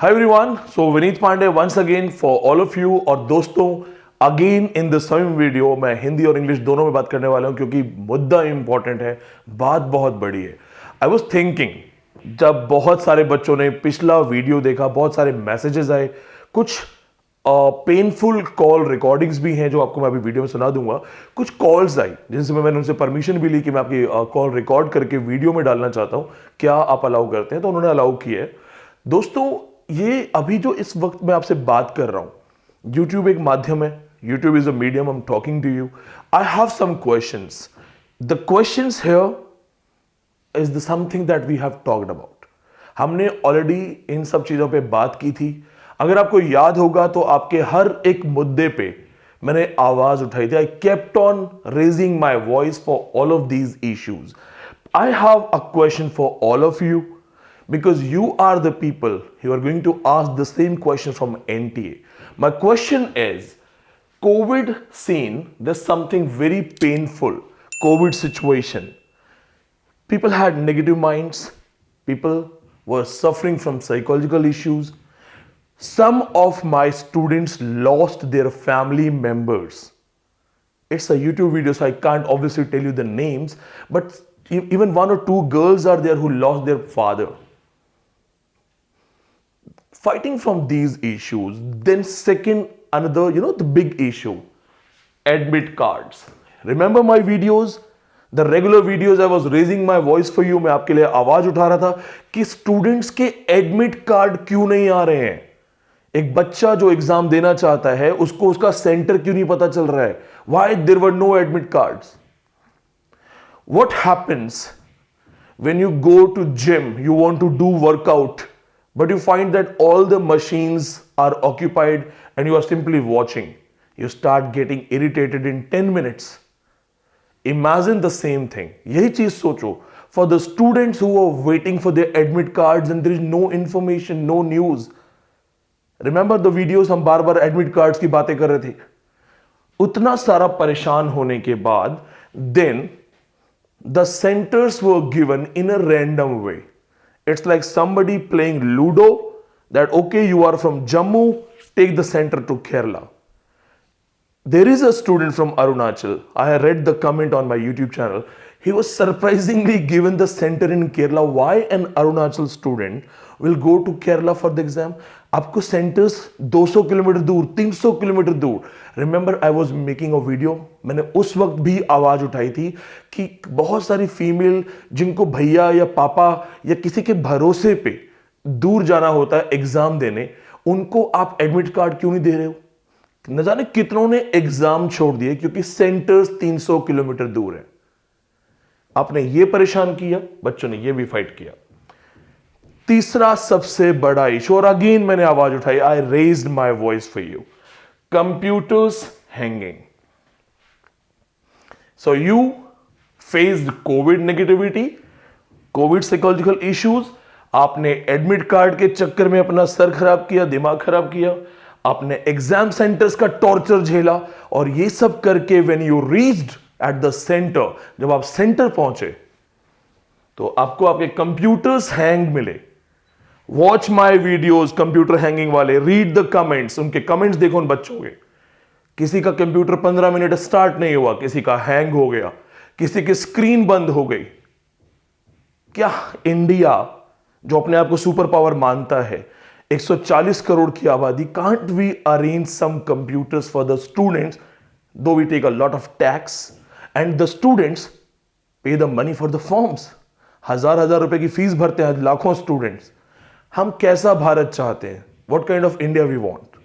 Hi everyone, so Vineet Pandey once again for all of you और दोस्तों again in the same video मैं हिंदी और English दोनों में बात करने वाला हूं क्योंकि मुद्दा इंपॉर्टेंट है, बात बहुत बड़ी है। आई वॉज थिंकिंग जब बहुत सारे बच्चों ने पिछला वीडियो देखा, बहुत सारे मैसेजेस आए, कुछ पेनफुल कॉल रिकॉर्डिंग्स भी हैं जो आपको मैं अभी वीडियो में सुना दूंगा। कुछ कॉल्स आई जिनसे मैंने उनसे परमिशन भी ली कि मैं आपकी कॉल रिकॉर्ड करके वीडियो में डालना चाहता हूं, क्या आप अलाउ करते हैं? तो उन्होंने अलाउ किया है। दोस्तों ये अभी जो इस वक्त मैं आपसे बात कर रहा हूं, YouTube एक माध्यम है, YouTube is a medium, I'm talking to you. I have some questions. The questions here is the something that we have talked about. हमने ऑलरेडी इन सब चीजों पे बात की थी। अगर आपको याद होगा तो आपके हर एक मुद्दे पे मैंने आवाज उठाई थी। I kept on raising my voice for all of these issues. I have a question for all of you. Because you are the people who are going to ask the same question from NTA. My question is, COVID scene, there's something very painful. COVID situation. People had negative minds. People were suffering from psychological issues. Some of my students lost their family members. It's a YouTube video, so I can't obviously tell you the names, but even one or two girls are there who lost their father. Fighting from these issues, then second, another, the big issue, admit cards. Remember my videos, the regular videos I was raising my voice for you, मैं आपके लिए आवाज उठा रहा था कि students के admit card क्यों नहीं आ रहे हैं। एक बच्चा जो एग्जाम देना चाहता है उसको उसका सेंटर क्यों नहीं पता चल रहा है? Why there were no admit cards? What happens when you go to gym, you want to do workout, but you find that all the machines are occupied and you are simply watching? You start getting irritated in 10 minutes. Imagine the same thing. यही चीज सोचो for the students who are waiting for their admit cards and there is no information, no news. Remember the videos हम बार बार admit cards की बातें कर रहे थे। उतना सारा परेशान होने के बाद then the centers were given in a random way. It's like somebody playing Ludo that, okay, you are from Jammu, take the center to Kerala. There is a student from Arunachal. I read the comment on my YouTube channel. He was surprisingly given the center in Kerala. Why an Arunachal student will go to Kerala for the exam? आपको centres 200 kilometre दूर, 300 kilometre दूर। Remember I was making a video, मैंने उस वक्त भी आवाज उठाई थी कि बहुत सारी फीमेल जिनको भैया या पापा या किसी के भरोसे पे दूर जाना होता है एग्जाम देने, उनको आप एडमिट कार्ड क्यों नहीं दे रहे हो? न जाने कितनों ने एग्जाम छोड़ दिए क्योंकि सेंटर्स 300 किलोमीटर दूर है। आपने ये परेशान किया, बच्चों ने ये भी फाइट किया। तीसरा सबसे बड़ा इशू, और अगेन मैंने आवाज उठाई, I raised my voice for you, computers hanging. So you faced covid negativity, covid psychological issues, आपने एडमिट कार्ड के चक्कर में अपना सर खराब किया, दिमाग खराब किया, आपने एग्जाम सेंटर्स का टॉर्चर झेला, और ये सब करके when you reached at the centre, जब आप सेंटर पहुंचे तो आपको आपके कंप्यूटर्स हैंग मिले। Watch my videos computer hanging वाले, रीड द कमेंट्स, उनके कमेंट्स देखो उन बच्चों के। किसी का कंप्यूटर 15 मिनट स्टार्ट नहीं हुआ, किसी का हैंग हो गया, किसी की स्क्रीन बंद हो गई। क्या इंडिया जो अपने आप को सुपर पावर मानता है, 140 करोड़ की आबादी, can't we arrange some computers for the students, though we take a lot of tax and the students pay the money for the forms. हजार रुपए की फीस भरते हैं लाखों स्टूडेंट्स। हम कैसा भारत चाहते हैं? What kind of India we want?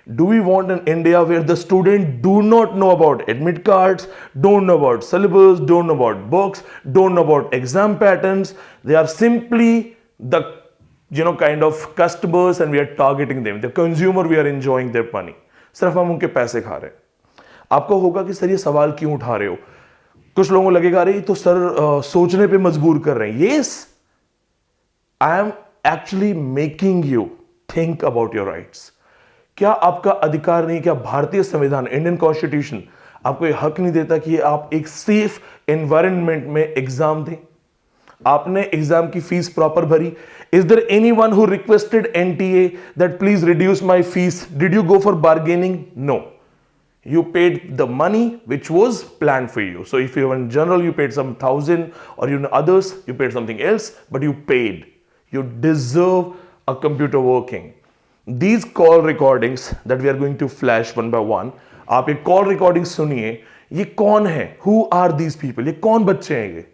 Do we want an India where the student do not know about admit cards, don't know about syllabus, don't know about books, don't know about exam patterns? They are simply the kind of customers and we are targeting them. The consumer, we are enjoying their money. सिर्फ हम उनके पैसे खा रहे हैं। आपको होगा कि सर ये सवाल क्यों उठा रहे हो? कुछ लोगों को लगेगा अरे तो सर सोचने पे मजबूर कर रहे हैं। Yes, I am actually making you think about your rights. क्या आपका अधिकार नहीं? क्या भारतीय संविधान, इंडियन कॉन्स्टिट्यूशन आपको यह हक नहीं देता कि आप एक सेफ एनवायरनमेंट में एग्जाम दें? आपने एग्जाम की फीस प्रॉपर भरी? Is there anyone who requested NTA that please reduce my fees? Did you go for bargaining? No. You paid the money which was planned for you. So if you were in general, you paid some 1,000, or you know others, you paid something else, but you paid. You deserve a computer working. These call recordings that we are going to flash one by one. आप ये call recordings सुनिए. ये कौन है? Who are these people? ये कौन बच्चे हैं ये?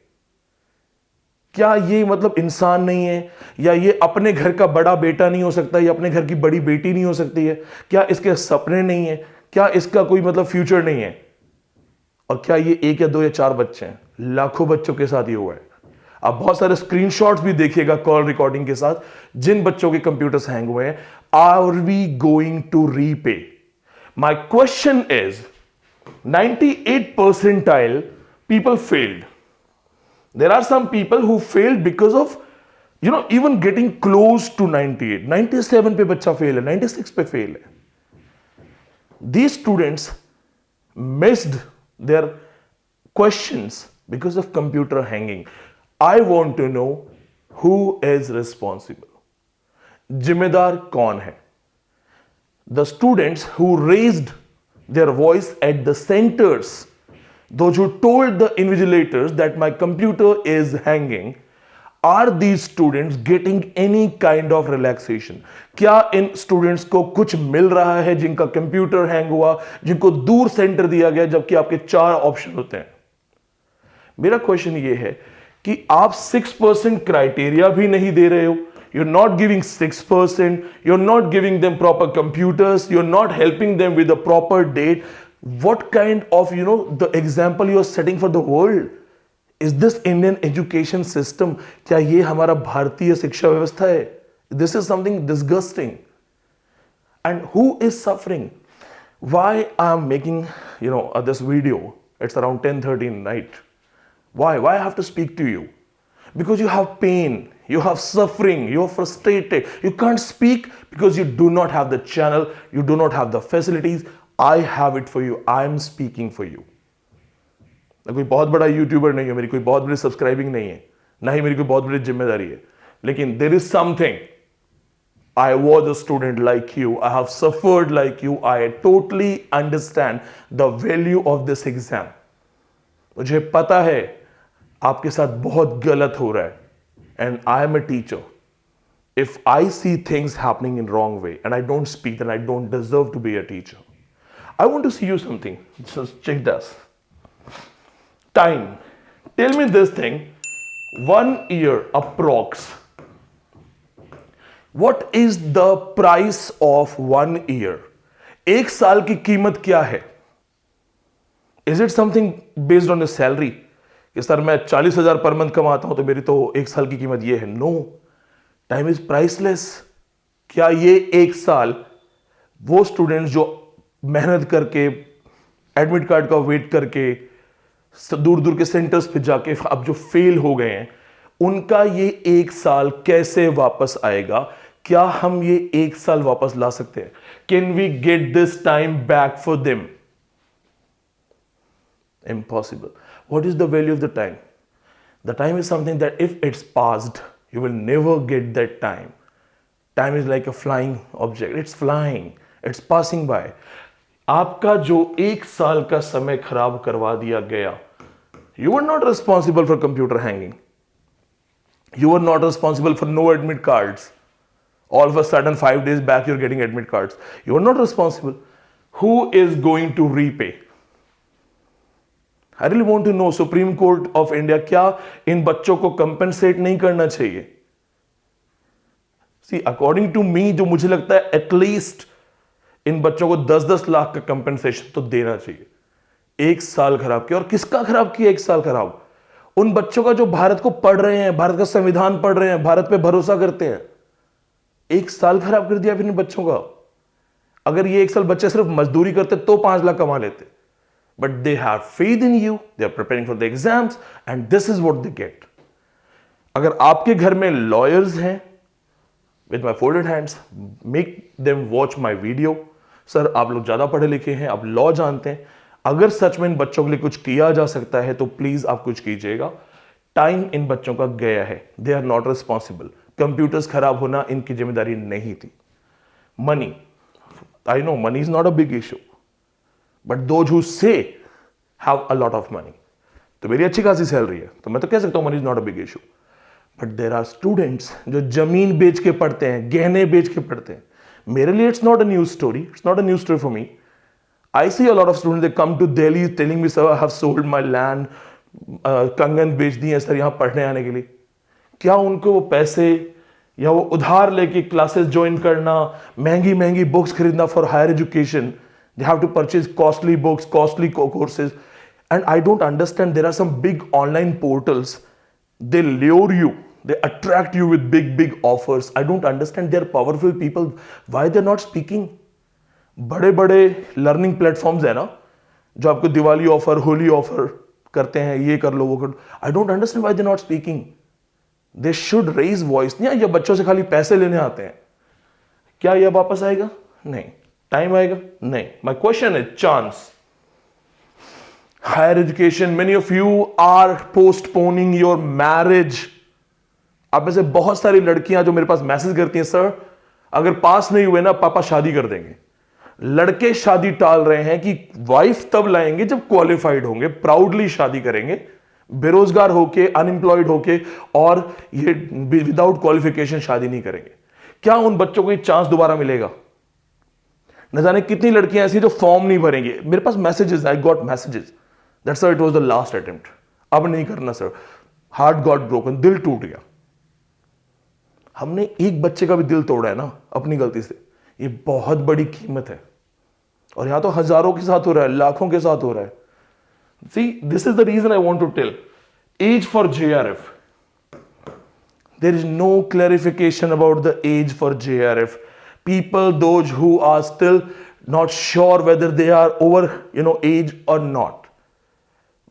क्या ये मतलब इंसान नहीं है? या ये अपने घर का बड़ा बेटा नहीं हो सकता? या अपने घर की बड़ी बेटी नहीं हो सकती है? क्या इसके सपने नहीं है? क्या इसका कोई मतलब फ्यूचर नहीं है? और क्या ये 1 या 2 या 4 बच्चे हैं? लाखों बच्चों के साथ ये हुआ है. आप बहुत सारे स्क्रीनशॉट्स भी देखिएगा कॉल रिकॉर्डिंग के साथ, जिन बच्चों के कंप्यूटर्स हैंग हुए हैं. Are we going to repay? My question is 98 percentile people failed. There are some people who failed because of even getting close to 98. 97 पे बच्चा फेल है, 96 पे फेल है. These students missed their questions because of computer hanging. I want to know who is responsible. जिम्मेदार कौन है? The students who raised their voice at the centers, those who told the invigilators that my computer is hanging, are these students getting any kind of relaxation? क्या इन students को कुछ मिल रहा है जिनका computer hang हुआ, जिनको दूर सेंटर दिया गया, जबकि आपके 4 ऑप्शन होते हैं? मेरा क्वेश्चन ये है कि आप 6% क्राइटेरिया भी नहीं दे रहे हो. You're not giving 6%, you're not giving them proper computers, you're not helping them with a proper date. What kind of the example you are setting for the world? Is this Indian education system? क्या ये हमारा भारतीय शिक्षा व्यवस्था है? This is something disgusting. And who is suffering? Why I am making this video? It's around 10:30 night. Why I have to speak to you? Because you have pain, you have suffering, you are frustrated. You can't speak because you do not have the channel, you do not have the facilities. I have it for you. I am speaking for you. मैं कोई बहुत बड़ा YouTuber नहीं हूं, मेरी कोई बहुत बड़ी सब्सक्राइबिंग नहीं है, ना ही मेरी कोई बहुत बड़ी जिम्मेदारी है, लेकिन there is something. I was a student like you, I have suffered like you, I totally understand the value of this exam. मुझे पता है आपके साथ बहुत गलत हो रहा है, and I am a teacher. If I see things happening in wrong way and I don't speak, then I don't deserve to be a teacher. I want to see you something. Just check this. Time. Tell me this thing. 1 year approx. What is the price of 1 year? 1 साल की कीमत क्या है? Is it something based on your salary? कि sir मैं 40,000 per month कमाता हूं तो मेरी तो 1 साल की कीमत ये है. No. Time is priceless. क्या ये 1 साल वो स्टूडेंट्स जो मेहनत करके एडमिट कार्ड का वेट करके दूर दूर के सेंटर्स पे जाके अब जो फेल हो गए हैं, उनका ये 1 साल कैसे वापस आएगा? क्या हम ये 1 साल वापस ला सकते हैं? Can we get this time back for them? Impossible. What is the value of the time? The time is something that if it's passed, you will never get that time. Time is like a flying object. It's flying. It's passing by. आपका जो 1 साल का समय खराब करवा दिया गया, you were not responsible for computer hanging. You were not responsible for no admit cards. All of a sudden 5 days back you're getting admit cards. You are not responsible. Who is going to repay? I really want to know, Supreme Court of India, क्या इन बच्चों को compensate नहीं करना चाहिए? See, according to me, जो मुझे लगता है एटलीस्ट इन बच्चों को 10-10 लाख का कंपेंसेशन तो देना चाहिए. 1 साल खराब किया. और किसका खराब किया 1 साल खराब? उन बच्चों का जो भारत को पढ़ रहे हैं, भारत का संविधान पढ़ रहे हैं, भारत पे भरोसा करते हैं. 1 साल खराब कर दिया फिर इन बच्चों का. अगर ये 1 साल बच्चे सिर्फ मजदूरी करते तो 5 लाख कमा लेते. But they have faith in you, they are preparing for the exams, and this is what they get. अगर आपके घर में lawyers हैं, with my folded hands, make them watch my video. Sir आप लोग ज़्यादा पढ़े लिखे हैं, आप लॉ जानते हैं, अगर सच में इन बच्चों के लिए कुछ किया जा सकता है तो प्लीज़ आप कुछ कीजिएगा. टाइम इन बच्चों का गया है, they are not responsible. Computers खराब होना इनकी जिम्मेदारी नहीं थी। Money, I know money is not a big issue, but those who say have a lot of money, तो मेरी अच्छी खासी सैलरी है तो मैं तो कह सकता हूं money is not a big issue. But there are students जो जमीन बेच के पढ़ते हैं, गहने बेच के पढ़ते हैं। मेरे लिए it's not a news story, it's not a news story for me. I see a lot of students, they come to Delhi telling me, sir, I have sold my land, कंगन बेच दिए सर यहाँ पढ़ने आने के लिए। क्या उनको वो पैसे या वो उधार लेके क्लासेस ज्वाइन करना, महंगी महंगी बुक्स खरीदना for higher education, they have to purchase costly books, costly courses, and I don't understand. There are some big online portals, they lure you, they attract you with big offers. I don't understand, they're powerful people, why they're not speaking? बड़े बड़े learning platforms है ना जो आपको Diwali offer, Holi offer करते हैं, ये कर लो वो कर लो। I don't understand why they not speaking. They should raise voice. नहीं, ये बच्चों से खाली पैसे लेने आते हैं। क्या यह वापस आएगा? नहीं। टाइम आएगा? नहीं। My question is chance. Higher education, many of you are postponing your marriage. आप में से बहुत सारी लड़कियां जो मेरे पास मैसेज करती हैं, सर अगर पास नहीं हुए ना पापा शादी कर देंगे। लड़के शादी टाल रहे हैं कि वाइफ तब लाएंगे जब क्वालिफाइड होंगे, प्राउडली शादी करेंगे, बेरोजगार होके, अनएम्प्लॉयड होके, और ये विदाउट क्वालिफिकेशन शादी नहीं करेंगे। क्या उन बच्चों को ये चांस दोबारा मिलेगा? न जाने कितनी लड़कियां ऐसी जो फॉर्म नहीं भरेंगे। मेरे पास messages, I got messages that sir it was the last attempt, अब नहीं करना सर, हार्ट गॉट ब्रोकन, दिल टूट गया। हमने एक बच्चे का भी दिल तोड़ा है ना अपनी गलती से, ये बहुत बड़ी कीमत है। और यहां तो हजारों के साथ हो रहा है, लाखों के साथ हो रहा है। See, this is the reason I want to tell, as for JRF, there is no clarification about the age for JRF. People, those who are still not sure whether they are over age or not,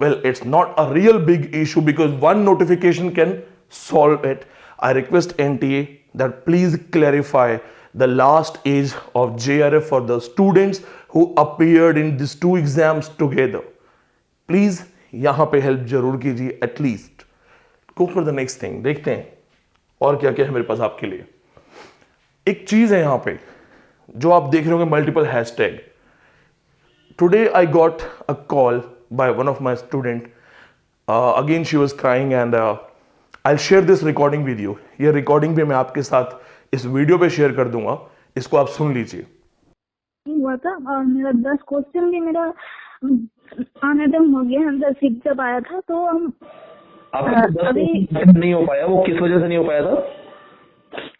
well, it's not a real big issue because one notification can solve it. I request NTA that please clarify the last age of JRF for the students who appeared in these two exams together. Please यहां पे help जरूर कीजिए। At least go for the next thing. देखते हैं और क्या क्या है मेरे पास आपके लिए। एक चीज है यहां पे जो आप देख रहे होंगे, multiple hashtag. Today I got a call by one of my student, again she was crying and I share this recording video. ये रिकॉर्डिंग भी मैं आपके साथ इस वीडियो पे शेयर कर दूंगा, इसको आप सुन लीजिए। हुआ था और मेरा 10 क्वेश्चन भी मेरा आने दम हो गया। हम 10 जब आया था तो हम अभी नहीं हो पाया। वो किस वजह से नहीं हो पाया था?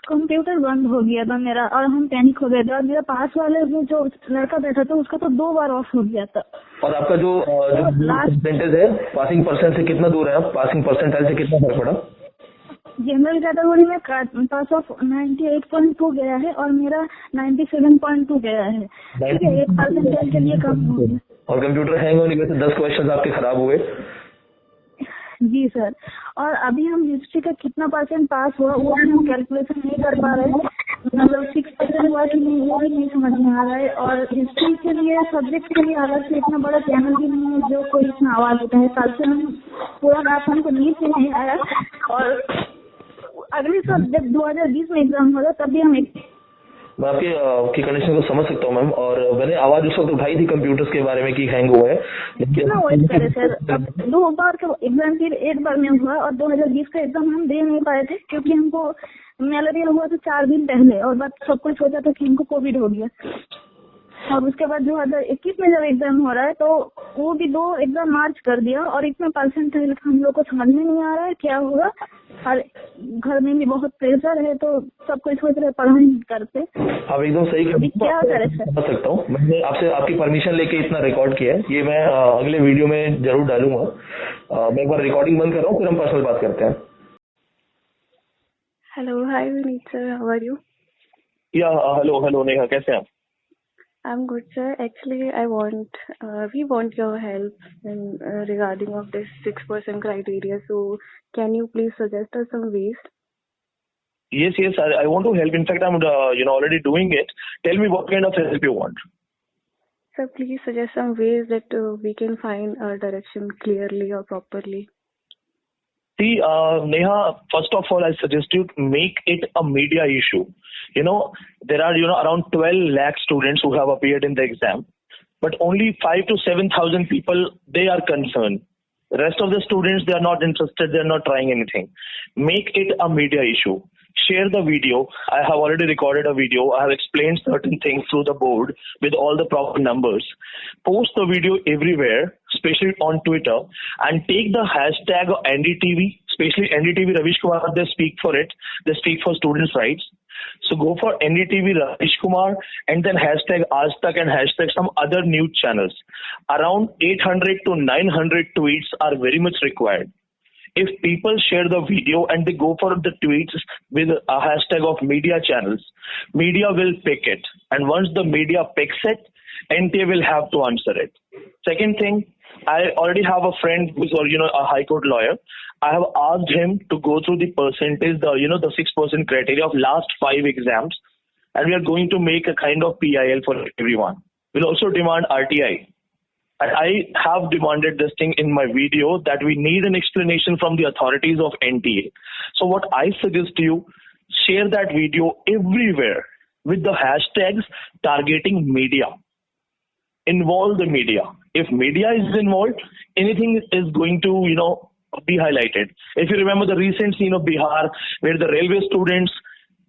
कंप्यूटर बंद हो गया था मेरा और हम पैनिक हो गए थे। और मेरा पास वाले में जो लड़का बैठा था उसका तो 2 बार ऑफ हो गया था। और आपका जो परसेंटेज है, पासिंग परसेंट से कितना दूर है आप? पासिंग परसेंटाइल से कितना फर्क पड़ा? जनरल कैटेगरी में पास ऑफ 98.2 गया है और मेरा 97.2 गया है। ठीक है, 1% के लिए कम हो गया। और कंप्यूटर हैंग होने की वजह से 10 क्वेश्चन आपके खराब हुए? जी सर। और अभी हम हिस्ट्री का कितना परसेंट पास हुआ वो हम कैलकुलेशन नहीं कर पा रहे हैं। मतलब 6% हुआ कि नहीं वो भी नहीं समझ में आ रहा है। और हिस्ट्री के लिए सब्जेक्ट के लिए अलग से इतना बड़ा चैनल भी नहीं है जो कोई इसमें आवाज होता है। कल से हम पूरा रात हमको नींद से नहीं आया। और अगले साल जब 2020 में एग्जाम होगा तब भी हम मैं आपकी कंडीशन को समझ सकता हूँ मैम। और मैंने आवाज उस वक्त उठाई थी कंप्यूटर्स के बारे में कि हैंग हुआ है, कितना वेट करे सर। अब 2 बार का एग्जाम फिर 1 बार में हुआ और 2020 का एग्जाम हम दे नहीं पाए थे क्योंकि हमको मलेरिया हुआ था 4 दिन पहले और बाद सब कुछ सोचा था कि हमको कोविड हो गया। और उसके बाद 2021 में जब एग्जाम हो रहा है तो वो भी 2 एग्जाम मार्च कर दिया और इतना परसेंटेज हम लोग को समझ में नहीं आ रहा है क्या होगा। और घर में भी बहुत प्रेशर है तो सब कोई सोच रहे पढ़ाई नहीं करते। आप एकदम सही कर, क्या करें सर? समझ सकता हूँ। मैंने आपसे आपकी परमिशन लेके इतना रिकॉर्ड किया है, ये मैं अगले वीडियो में जरूर डालूंगा। मैं एक बार रिकॉर्डिंग बंद कर रहा हूँ, फिर हम पर्सनल बात करते हैं। Hello, hi Vineet sir, how are you? या हेलो नेहा, कैसे हैं आप? I'm good, sir. Actually, we want your help in regarding of this 6% criteria. So, can you please suggest us some ways? Yes, I want to help. In fact, I'm already doing it. Tell me what kind of help you want. Sir, please suggest some ways that we can find our direction clearly or properly. See, Neha, first of all, I suggest you to make it a media issue. There are, around 12 lakh students who have appeared in the exam, but only 5 to 7,000 people, they are concerned. The rest of the students, they are not interested, they are not trying anything. Make it a media issue. Share the video. I have already recorded a video. I have explained certain things through the board with all the proper numbers. Post the video everywhere, especially on Twitter, and take the hashtag of NDTV, especially NDTV Ravish Kumar, they speak for it. They speak for students' rights. So go for NDTV Ravish Kumar and then hashtag Aajtak and hashtag some other news channels. Around 800 to 900 tweets are very much required. If people share the video and they go for the tweets with a hashtag of media channels, media will pick it. And once the media picks it, NTA will have to answer it. Second thing, I already have a friend who's a high court lawyer. I have asked him to go through the percentage, the 6% criteria of last 5 exams, and we are going to make a kind of PIL for everyone. We'll also demand RTI. And I have demanded this thing in my video that we need an explanation from the authorities of NTA. So what I suggest to you, share that video everywhere with the hashtags targeting media. Involve the media. If media is involved, anything is going to, be highlighted. If you remember the recent scene of Bihar, where the railway students,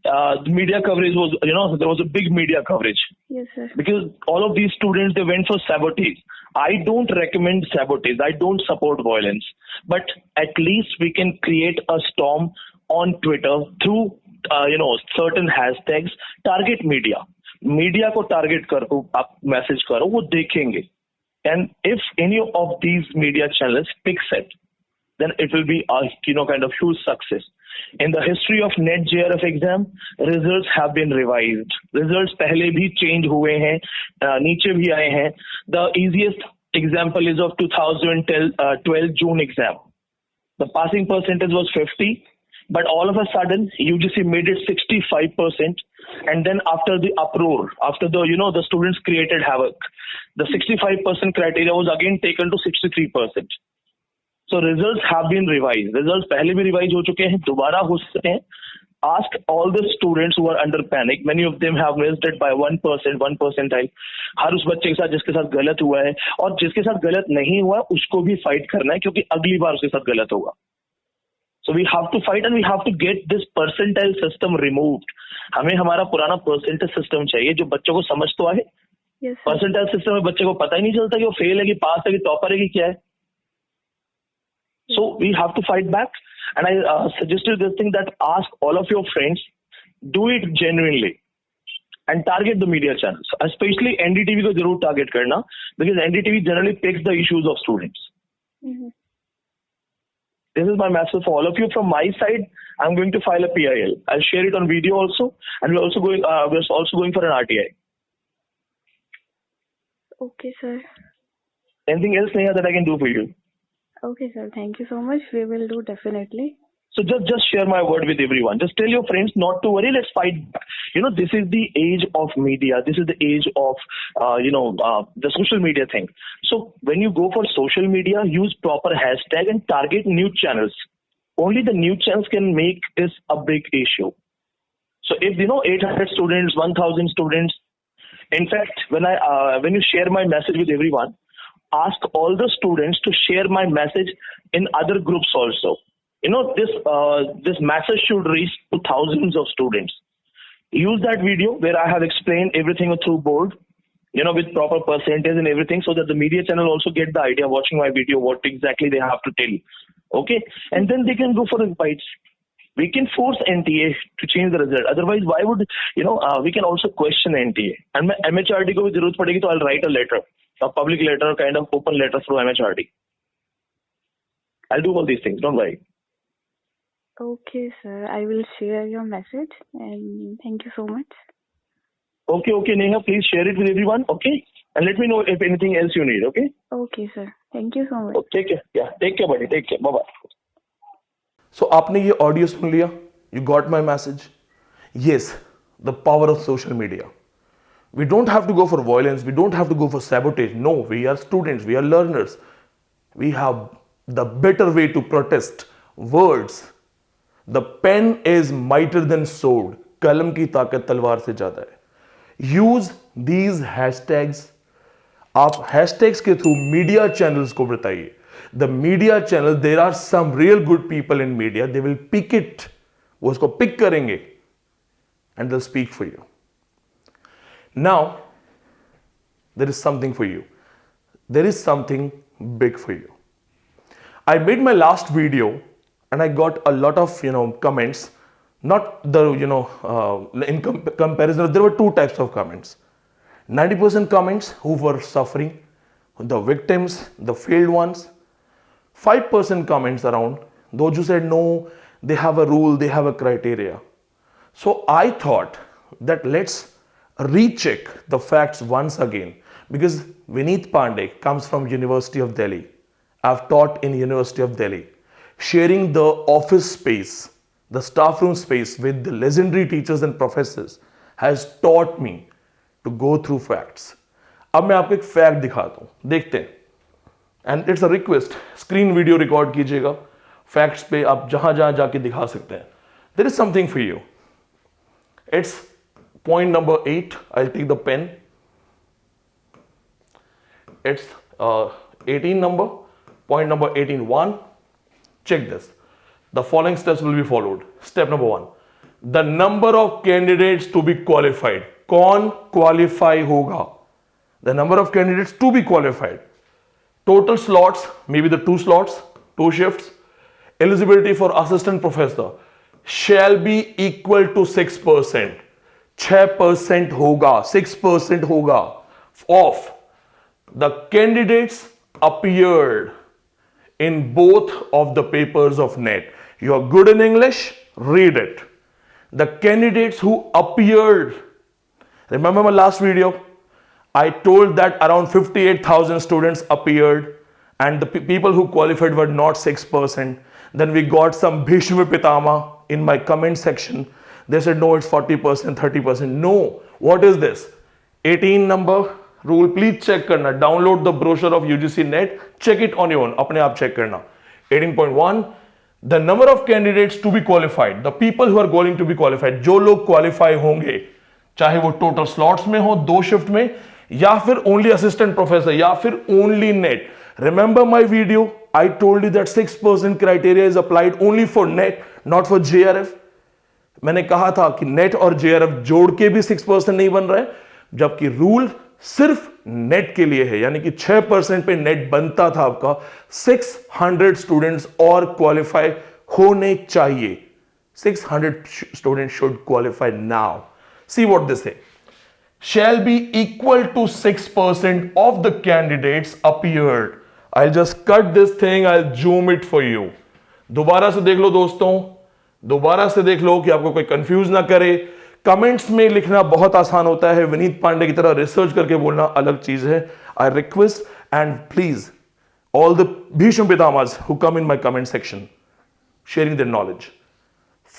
the media coverage was, there was a big media coverage. Yes, sir. Because all of these students, they went for sabotage. I don't recommend sabotage. I don't support violence. But at least we can create a storm on Twitter through, certain hashtags. Target media. Media को target करो, आप message करो, वो देखेंगे. And if any of these media channels picks it, then it will be a kind of huge success. In the history of NET JRF exam, results have been revised. Results पहले भी change हुए हैं, नीचे भी आए हैं. The easiest example is of 2012 June exam. The passing percentage was 50, but all of a sudden UGC made it 65%. And then after the uproar, after the students created havoc, the 65% criteria was again taken to 63%. So results have been revised. Results पहले भी revise हो चुके हैं, दोबारा हो सकते हैं. Ask all the students who are under panic. Many of them have missed it by 1%, 1 percentile. हर उस बच्चे के साथ जिसके साथ गलत हुआ है और जिसके साथ गलत नहीं हुआ उसको भी फाइट करना है, क्योंकि अगली बार उसके साथ गलत होगा. So we have to fight and we have to get this percentile system removed. हमें हमारा पुराना percentile system चाहिए जो बच्चों को समझ तो आए. Yes, sir. Percentile system में बच्चे को पता ही नहीं चलता कि वो फेल है कि पास है कि टॉपर है कि क्या है. So we have to fight back, and I suggested this thing that ask all of your friends, do it genuinely, and target the media channels, especially NDTV को जरूर target करना, because NDTV generally picks the issues of students. Mm-hmm. This is my message for all of you. From my side, I'm going to file a PIL. I'll share it on video also, and we're also going for an RTI. Okay, sir. Anything else, Neha, that I can do for you? Okay, sir. Thank you so much. We will do definitely. So just share my word with everyone. Just tell your friends not to worry. Let's fight back. This is the age of media. This is the age of, the social media thing. So when you go for social media, use proper hashtag and target news channels. Only the news channels can make this a big issue. So if 800 students, 1,000 students, in fact, when you share my message with everyone, ask all the students to share my message in other groups also. This message should reach to thousands of students. Use that video where I have explained everything through board, with proper percentage and everything, so that the media channel also get the idea watching my video what exactly they have to tell. Okay, and then they can go for the fights. We can force NTA to change the result. Otherwise, why would we can also question NTA. And MHRD को भी जरूरत पड़ेगी तो I'll write a letter, a public letter, kind of open letter through MHRD. I'll do all these things. Don't worry. Okay, sir. I will share your message and thank you so much. Okay, Neha. Please share it with everyone. Okay, and let me know if anything else you need. Okay. Okay, sir. Thank you so much. Oh, take care. Yeah. Take care, buddy. Take care. Bye bye. So आपने ये audio सुन लिया. You got my message. Yes, the power of social media. We don't have to go for violence. We don't have to go for sabotage. No, we are students. We are learners. We have the better way to protest words. The pen is mightier than sword. कलम की ताकत तलवार से ज्यादा है. Use these hashtags. आप hashtags के through media channels को बताइए. The media channel, there are some real good people in media. They will pick it. वो उसको पिक करेंगे and they'll speak for you. Now, there is something for you. There is something big for you. I made my last video and I got a lot of comments. Not the in comparison, there were two types of comments. 90% comments who were suffering, the victims, the failed ones. 5% comments around those who said no, they have a rule, they have a criteria. So I thought that let's recheck the facts once again, because Vineet Pandey comes from University of Delhi. I've taught in University of Delhi. Sharing the office space, the staff room space with the legendary teachers and professors has taught me to go through facts. अब मैं आपको एक fact दिखाता हूं, देखते हैं. And it's a request, screen video record कीजिएगा. Facts पे आप जहां जहां जाके दिखा सकते हैं. There is something for you. It's point number 8. I take the pen. It's 18 number, point number 18.1. Check this. The following steps will be followed. Step number 1. The number of candidates to be qualified. कौन qualify होगा? The number of candidates to be qualified. Total slots, maybe the 2 slots, 2 shifts. Eligibility for assistant professor shall be equal to 6%. 6% होगा, 6% होगा of the candidates appeared in both of the papers of NET. You are good in English? Read it. The candidates who appeared. Remember my last video? I told that around 58,000 students appeared and the people who qualified were not 6%. Then we got some Bhishma Pitama in my comment section. They said no, it's 40%, 30%. No. What is this? 18 number rule. Please check करना. Download the brochure of UGC NET. Check it on your own. अपने आप check करना. 18.1. The number of candidates to be qualified. The people who are going to be qualified. जो लोग qualify होंगे, चाहे वो total slots में हो, 2 shift में, या फिर only assistant professor, या फिर only NET. Remember my video? I told you that 6% criteria is applied only for NET, not for JRF. मैंने कहा था कि NET और JRF जोड़ के भी 6% नहीं बन रहा है, जबकि रूल सिर्फ नेट के लिए है. यानी कि 6% पे नेट बनता था आपका. 600 स्टूडेंट्स और क्वालिफाई होने चाहिए. 600 students should qualify now. See what this है. Shall be equal to 6% of the candidates appeared. I'll just cut this thing, I'll zoom it for you. दोबारा से देख लो दोस्तों, दोबारा से देख लो कि आपको कोई कंफ्यूज ना करे. कमेंट्स में लिखना बहुत आसान होता है, विनीत पांडे की तरह रिसर्च करके बोलना अलग चीज है. I request and please all the Bhishma Pitamahs who come in my comment section sharing their knowledge,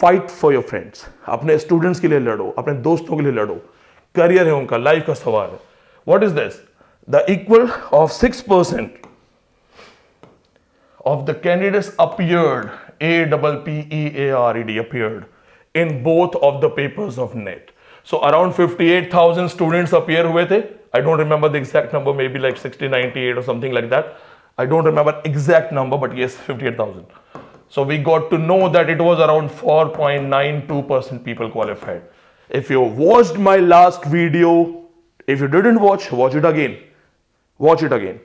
fight for your friends. अपने स्टूडेंट्स के लिए लड़ो, अपने दोस्तों के लिए लड़ो. करियर है उनका, लाइफ का सवाल है. What is this? The equal of 6% of the candidates appeared, APPEARED, appeared in both of the papers of NET. So around 58,000 students appear हुए थे. I don't remember the exact number, maybe like 60, 98 or something like that. I don't remember exact number, but yes, 58,000. So we got to know that it was around 4.92% people qualified. If you watched my last video, if you didn't watch it again. Watch it again.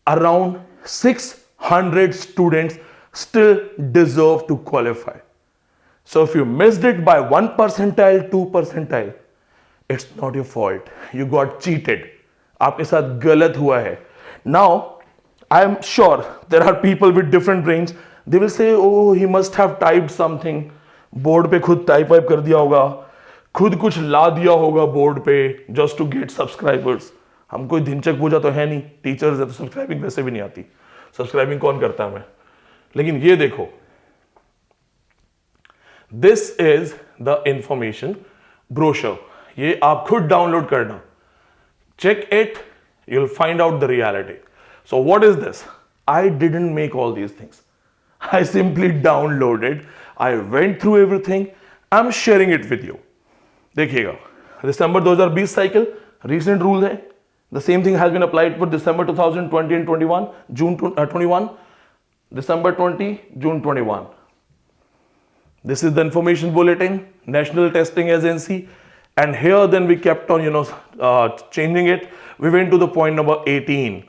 Around 600 students still deserve to qualify. So if you missed it by 1 percentile, 2 percentile, it's not your fault. You got cheated. आपके साथ गलत हुआ है. Now, I am sure there are people with different brains. They will say, oh, he must have typed something. Board पे खुद type wipe कर दिया होगा, खुद कुछ ला दिया होगा बोर्ड पे just to get subscribers. हम कोई ढिंचक पूजा तो है नहीं, टीचर्स है तो सब्सक्राइबिंग वैसे भी नहीं आती. सब्सक्राइबिंग कौन करता है? मैं. लेकिन ये देखो, this is the information brochure. ये आप खुद डाउनलोड करना. Check it, you will find out the reality. So what is this? I didn't make all these things. I simply downloaded. I went through everything. I'm sharing it with you. देखिएगा, दिसंबर 2020 cycle recent rule है. The same thing has been applied for December 2020 and 21, June 21, December 20, June 21. This is the information bulletin, National Testing Agency, and here then we kept on changing it. We went to the point number 18.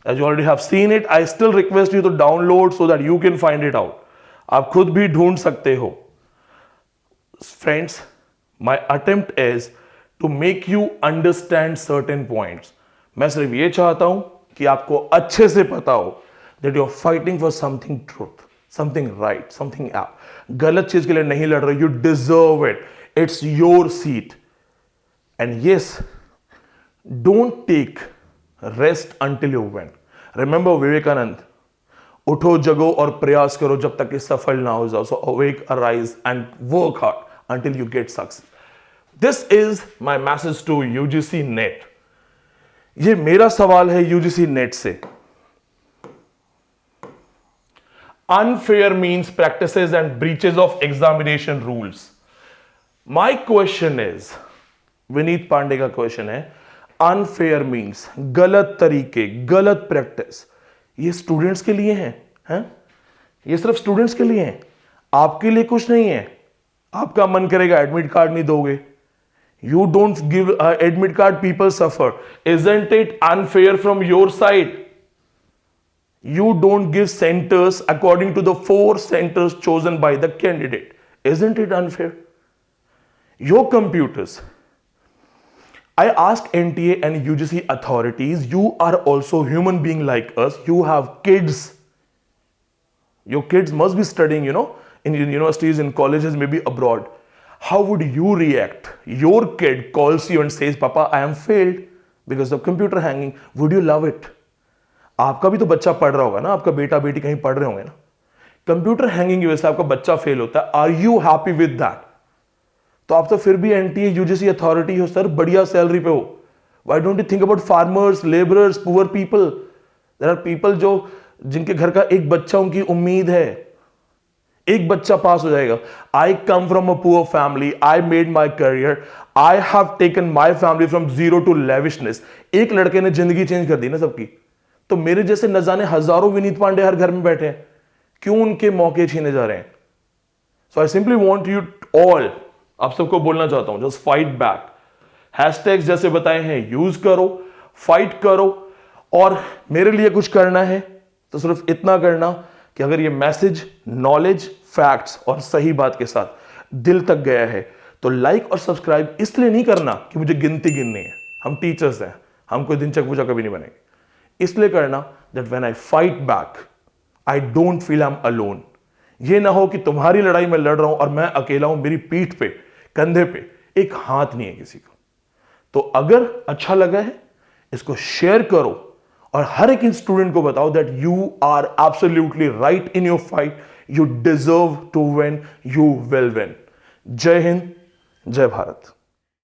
As you already have seen it, I still request you to download so that you can find it out. आप खुद भी ढूंढ सकते हो. Friends, my attempt is to make you understand certain points. मैं सिर्फ ये चाहता हूं कि आपको अच्छे से पता हो that you're fighting for something truth, something right, something up. गलत चीज के लिए नहीं लड़ रहे. You deserve it. It's your seat. And yes, don't take rest until you win. Remember Vivekanand, उठो जगो और प्रयास करो जब तक कि सफल ना हो जाओ. So awake, arise and work hard until you get success. This is my message to UGC NET. ये मेरा सवाल है UGC NET से. Unfair means practices and breaches of examination rules. My question is, Vineet Pandey का क्वेश्चन है, unfair means गलत तरीके, गलत प्रैक्टिस. ये स्टूडेंट्स के लिए हैं? ये सिर्फ स्टूडेंट्स के लिए हैं, आपके लिए कुछ नहीं है. आपका मन करेगा एडमिट कार्ड नहीं दोगे. You don't give admit card, people suffer. Isn't it unfair from your side? You don't give centers according to the 4 centers chosen by the candidate. Isn't it unfair? Your computers. I ask NTA and UGC authorities, you are also human being like us. You have kids. Your kids must be studying, in universities, in colleges, maybe abroad. How would you react? Your kid calls you and says, Papa, I am failed because of computer hanging. Would you love it? आपका भी तो बच्चा पढ़ रहा होगा ना, आपका बेटा बेटी कहीं पढ़ रहे होंगे ना. कंप्यूटर हैंगिंग की वजह से आपका बच्चा फेल होता है. Are you happy with that? तो आप तो फिर भी एनटीए यूजीसी अथॉरिटी हो सर, बढ़िया सैलरी पे हो. Why don't you think about farmers, labourers, poor people? There are people जिनके घर का एक बच्चा उनकी उम्मीद है, एक बच्चा पास हो जाएगा. I come from a poor family. I made my career. I have taken my family from zero to lavishness. एक लड़के ने जिंदगी चेंज कर दी ना सबकी. तो मेरे जैसे न जाने हजारों विनीत पांडे हर घर में बैठे हैं, क्यों उनके मौके छीने जा रहे हैं? So I simply want you all, आप सबको बोलना चाहता हूं, जस्ट फाइट बैक. हैशटैग्स जैसे बताए हैं यूज करो, फाइट करो. और मेरे लिए कुछ करना है तो सिर्फ इतना करना कि अगर ये मैसेज नॉलेज, फैक्ट्स और सही बात के साथ दिल तक गया है तो लाइक और सब्सक्राइब इसलिए नहीं करना कि मुझे गिनती गिननी है. हम टीचर्स हैं, हम कोई दिन चक पूजा कभी नहीं बनेंगे. इसलिए करना that when I fight back I don't feel I am alone. ये ना हो कि तुम्हारी लड़ाई में लड़ रहा हूं और मैं अकेला हूं, मेरी पीठ पे, कंधे पे एक हाथ नहीं है किसी का. तो अगर अच्छा लगा है इसको शेयर करो और हर एक स्टूडेंट को बताओ that you are absolutely right in your fight. You deserve to win. You will win. जय हिंद, जय भारत.